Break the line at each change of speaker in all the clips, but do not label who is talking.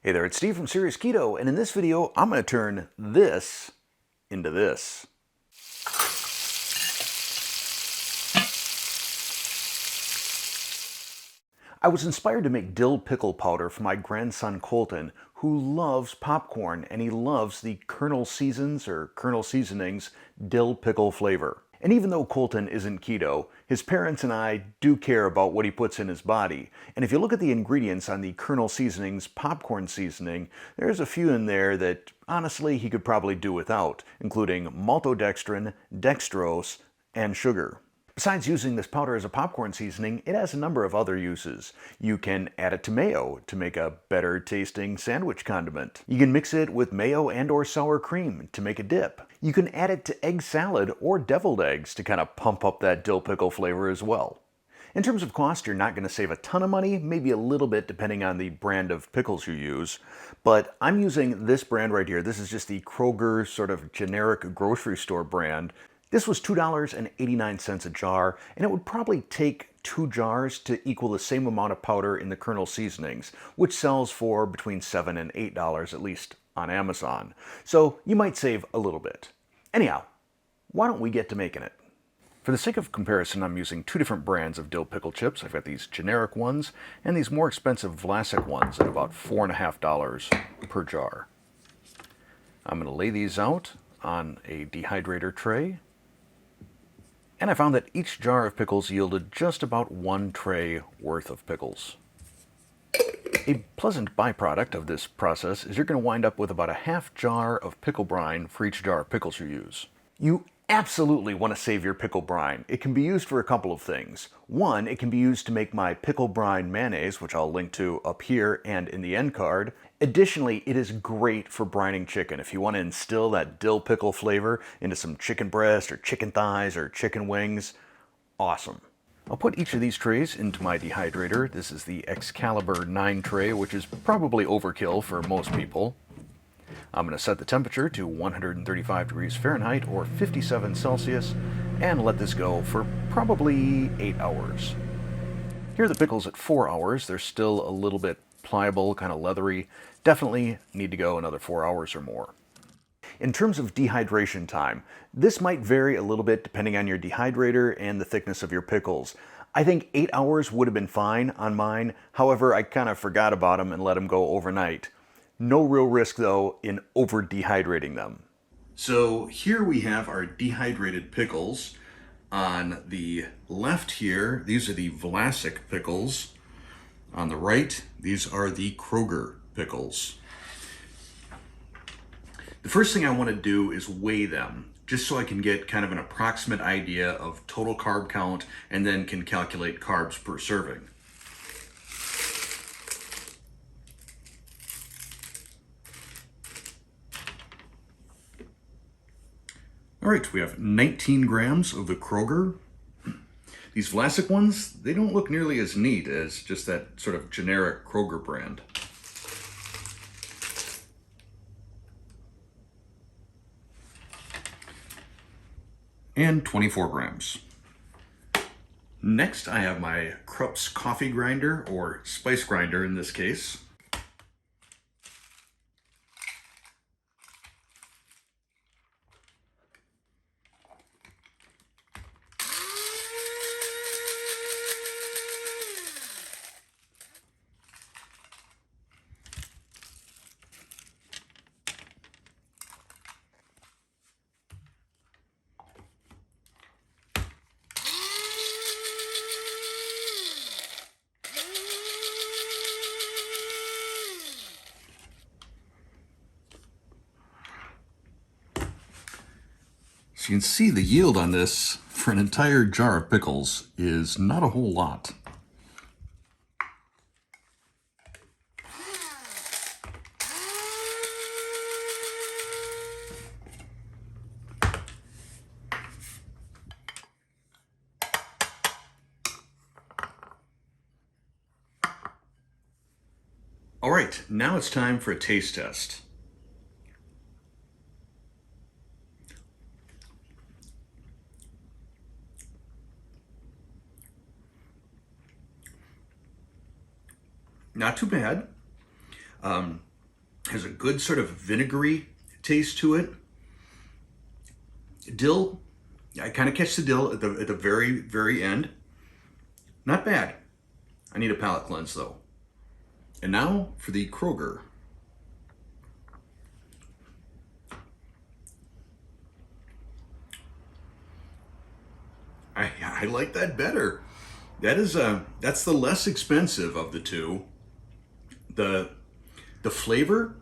Hey there, it's Steve from Serious Keto, and in this video, I'm going to turn this into this. I was inspired to make dill pickle powder for my grandson Colton, who loves popcorn, and he loves the Colonel Seasonings dill pickle flavor. And even though Colton isn't keto, his parents and I do care about what he puts in his body. And if you look at the ingredients on the Colonel Seasonings popcorn seasoning, there's a few in there that honestly he could probably do without, including maltodextrin, dextrose, and sugar. Besides using this powder as a popcorn seasoning, it has a number of other uses. You can add it to mayo to make a better tasting sandwich condiment. You can mix it with mayo and or sour cream to make a dip. You can add it to egg salad or deviled eggs to kind of pump up that dill pickle flavor as well. In terms of cost, you're not going to save a ton of money, maybe a little bit depending on the brand of pickles you use, but I'm using this brand right here. This is just the Kroger sort of generic grocery store brand. This was $2.89 a jar, and it would probably take 2 jars to equal the same amount of powder in the Colonel Seasonings, which sells for between $7 and $8 at least on Amazon. So you might save a little bit. Anyhow, why don't we get to making it? For the sake of comparison, I'm using 2 different brands of dill pickle chips. I've got these generic ones and these more expensive Vlasic ones at about $4.50 per jar. I'm going to lay these out on a dehydrator tray. And I found that each jar of pickles yielded just about 1 tray worth of pickles. A pleasant byproduct of this process is you're going to wind up with about a half jar of pickle brine for each jar of pickles you use. You absolutely want to save your pickle brine. It can be used for a couple of things. One, it can be used to make my pickle brine mayonnaise, which I'll link to up here and in the end card. Additionally, it is great for brining chicken. If you want to instill that dill pickle flavor into some chicken breast or chicken thighs or chicken wings, awesome. I'll put each of these trays into my dehydrator. This is the Excalibur 9 tray, which is probably overkill for most people. I'm going to set the temperature to 135 degrees Fahrenheit or 57 Celsius and let this go for probably 8 hours. Here are the pickles at 4 hours. They're still a little bit pliable, kind of leathery. Definitely need to go another 4 hours or more. In terms of dehydration time, this might vary a little bit depending on your dehydrator and the thickness of your pickles. I think 8 hours would have been fine on mine. However, I kind of forgot about them and let them go overnight. No real risk, though, in over-dehydrating them. So here we have our dehydrated pickles. On the left here, these are the Vlasic pickles. On the right, these are the Kroger pickles. The first thing I want to do is weigh them, just so I can get kind of an approximate idea of total carb count and then can calculate carbs per serving. All right, we have 19 grams of the Kroger. These Vlasic ones, they don't look nearly as neat as just that sort of generic Kroger brand. And 24 grams. Next, I have my Krups coffee grinder, or spice grinder in this case. So you can see the yield on this for an entire jar of pickles is not a whole lot. All right, now it's time for a taste test. Not too bad. Has a good sort of vinegary taste to it. Dill, I kind of catch the dill at the very, very end. Not bad. I need a palate cleanse though. And now for the Kroger. I like that better. That's the less expensive of the two. The flavor,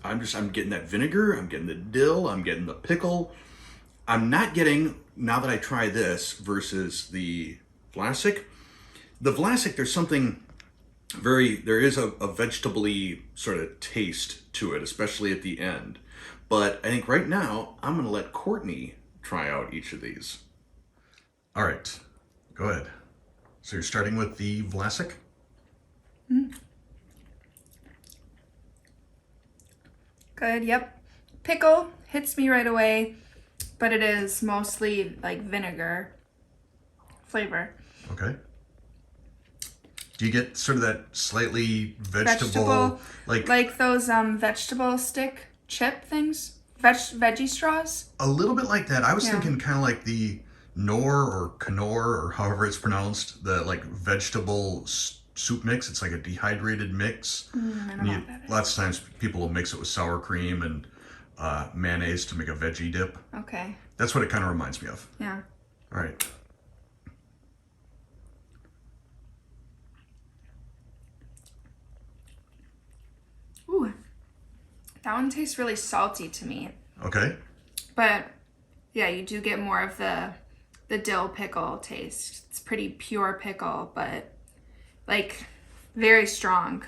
I'm getting that vinegar, I'm getting the dill, I'm getting the pickle. I'm not getting, now that I try this versus the Vlasic. The Vlasic, there's something there is a vegetable-y sort of taste to it, especially at the end. But I think right now, I'm gonna let Courtney try out each of these. All right, go ahead. So you're starting with the Vlasic?
Good, yep. Pickle hits me right away, but it is mostly like vinegar flavor.
Okay. Do you get sort of that slightly vegetable
like those vegetable stick chip things? Veggie straws?
A little bit like that. I was thinking kind of like the Knorr or Knorr or however it's pronounced, the like vegetable soup mix. It's like a dehydrated mix.
I don't know what that is.
Lots of times people will mix it with sour cream and mayonnaise to make a veggie dip.
Okay.
That's what it kind of reminds me of.
Yeah.
All right.
Ooh, that one tastes really salty to me.
Okay.
But yeah, you do get more of the dill pickle taste. It's pretty pure pickle, but like very strong.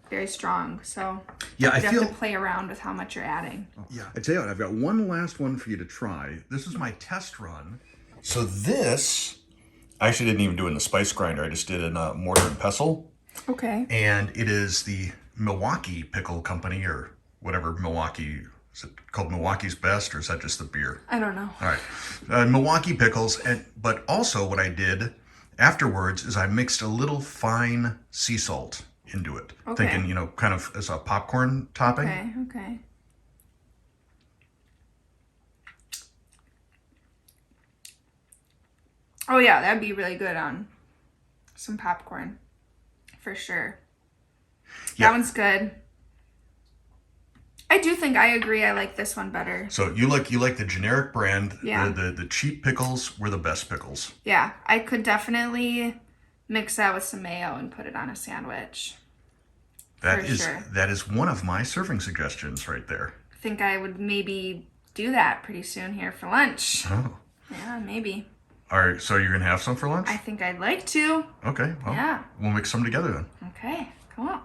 Very strong. So
yeah,
you have to play around with how much you're adding.
Yeah, I tell you what, I've got one last one for you to try. This is my test run. So this, I actually didn't even do it in the spice grinder. I just did it in a mortar and pestle.
Okay.
And it is the Milwaukee Pickle Company or whatever Milwaukee, is it called Milwaukee's Best or is that just the beer?
I don't know.
All right. Milwaukee pickles. But also what I did afterwards is I mixed a little fine sea salt into it.
Okay.
Thinking, kind of as a popcorn topping.
Okay. Oh yeah, that'd be really good on some popcorn. For sure.
Yeah.
That one's good. I do think I agree. I like this one better.
So you like the generic brand.
Yeah.
The cheap pickles were the best pickles.
Yeah, I could definitely mix that with some mayo and put it on a sandwich.
That is one of my serving suggestions right there.
I think I would maybe do that pretty soon here for lunch.
Oh.
Yeah, maybe.
All right, so you're gonna have some for lunch?
I think I'd like to.
Okay, well,
yeah.
We'll mix some together then.
Okay, cool.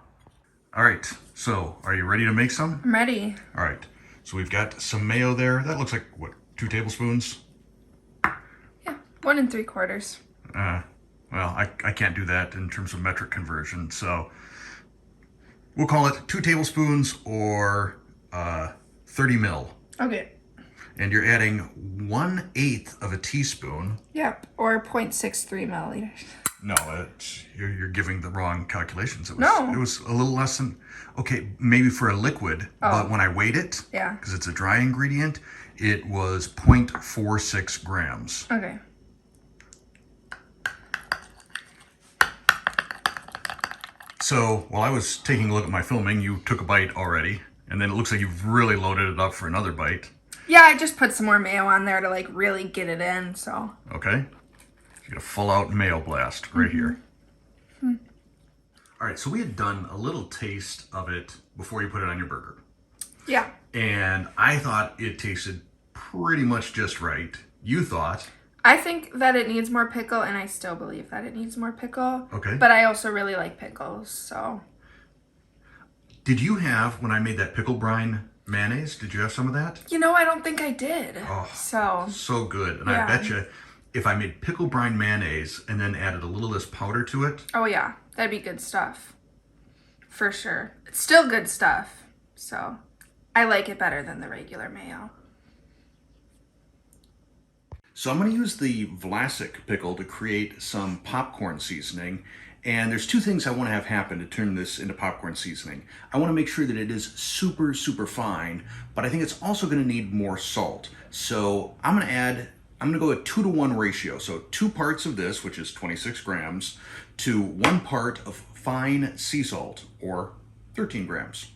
All right, so are you ready to make some?
I'm ready.
All right, so we've got some mayo there. That looks like, what, 2 tablespoons?
Yeah, 1 3/4.
Well, I can't do that in terms of metric conversion, so we'll call it 2 tablespoons or 30 mil.
Okay.
And you're adding 1/8 of a teaspoon.
Yep, or 0.63 milliliters.
No, you're giving the wrong calculations. It was a little less than, okay, maybe for a liquid, but when I weighed it, because it's a dry ingredient, it was 0.46 grams.
Okay.
So while I was taking a look at my filming, you took a bite already, and then it looks like you've really loaded it up for another bite.
Yeah, I just put some more mayo on there to like really get it in, so.
Okay. You get a full out mayo blast right here. All right, so we had done a little taste of it before you put it on your burger.
Yeah.
And I thought it tasted pretty much just right. You thought?
I think that it needs more pickle, and I still believe that it needs more pickle.
Okay.
But I also really like pickles, so.
Did you have, when I made that pickle brine mayonnaise, did you have some of that?
I don't think I did.
Oh, so good. And I bet you if I made pickle brine mayonnaise and then added a little of this powder to it.
Oh yeah, that'd be good stuff. For sure. It's still good stuff. So I like it better than the regular mayo.
So I'm going to use the Vlasic pickle to create some popcorn seasoning. And there's two things I want to have happen to turn this into popcorn seasoning. I want to make sure that it is super, super fine, but I think it's also going to need more salt. So I'm going to go a 2-to-1 ratio. So 2 parts of this, which is 26 grams, to 1 part of fine sea salt, or 13 grams.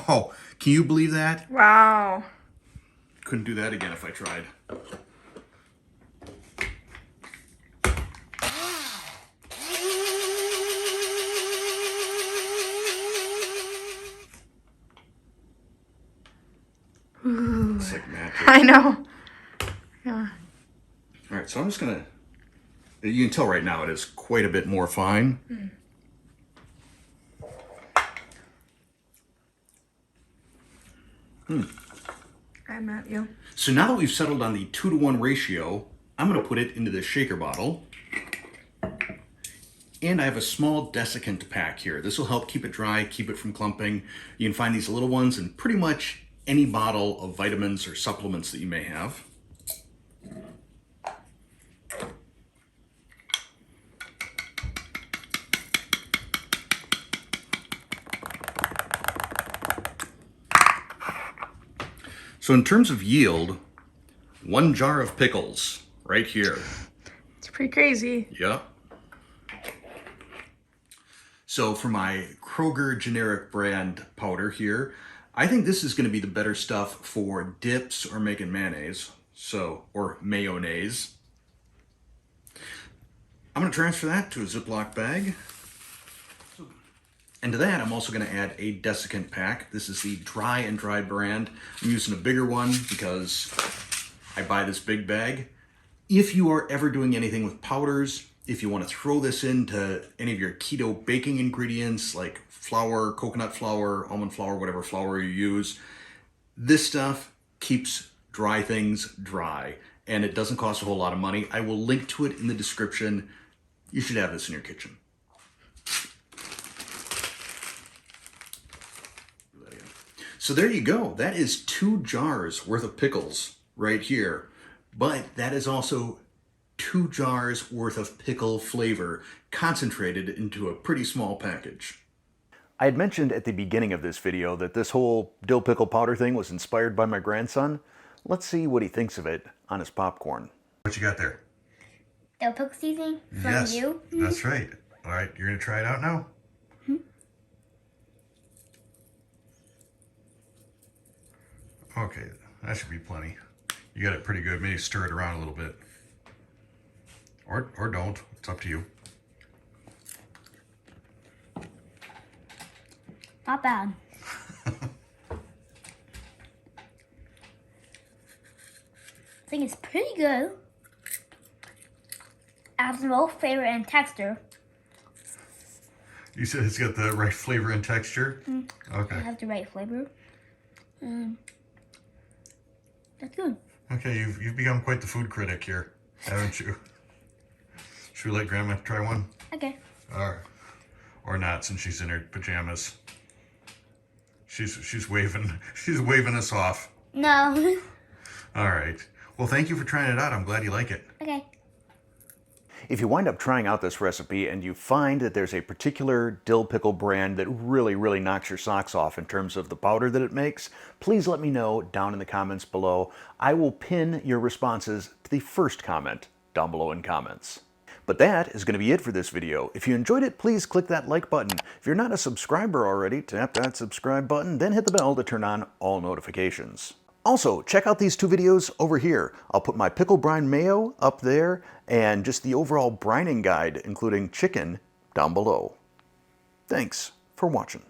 Oh, can you believe that?
Wow.
Couldn't do that again if I tried.
Ooh.
It's like magic.
I know. Yeah.
All right, so I'm just gonna, you can tell right now it is quite a bit more fine.
I'm at you.
So now that we've settled on the 2-to-1 ratio, I'm gonna put it into this shaker bottle. And I have a small desiccant pack here. This will help keep it dry, keep it from clumping. You can find these little ones in pretty much any bottle of vitamins or supplements that you may have. So in terms of yield, 1 jar of pickles right here.
It's pretty crazy.
Yep. So for my Kroger generic brand powder here, I think this is going to be the better stuff for dips or making mayonnaise. Or mayonnaise. I'm going to transfer that to a Ziploc bag. And to that, I'm also going to add a desiccant pack. This is the Dry and Dry brand. I'm using a bigger one because I buy this big bag. If you are ever doing anything with powders, if you want to throw this into any of your keto baking ingredients like flour, coconut flour, almond flour, whatever flour you use, this stuff keeps dry things dry, and it doesn't cost a whole lot of money. I will link to it in the description. You should have this in your kitchen. So there you go. That is 2 jars worth of pickles right here. But that is also 2 jars worth of pickle flavor concentrated into a pretty small package. I had mentioned at the beginning of this video that this whole dill pickle powder thing was inspired by my grandson. Let's see what he thinks of it on his popcorn. What you got there?
Dill pickle seasoning from
Yes,
you.
that's right. All right, you're going to try it out now? Okay, that should be plenty. You got it pretty good. Maybe stir it around a little bit. Or don't. It's up to you.
Not bad. I think it's pretty good. Adds no flavor and texture.
You said it's got the right flavor and texture? Okay.
It has the right flavor. That's good.
Okay, you've become quite the food critic here, haven't you? Should we let Grandma try one?
Okay.
Or not, since she's in her pajamas. She's waving us off.
No.
All right. Well, thank you for trying it out. I'm glad you like it.
Okay.
If you wind up trying out this recipe and you find that there's a particular dill pickle brand that really, really knocks your socks off in terms of the powder that it makes, please let me know down in the comments below. I will pin your responses to the first comment down below in comments. But that is going to be it for this video. If you enjoyed it, please click that like button. If you're not a subscriber already, tap that subscribe button, then hit the bell to turn on all notifications. Also, check out these 2 videos over here. I'll put my pickle brine mayo up there and just the overall brining guide, including chicken, down below. Thanks for watching.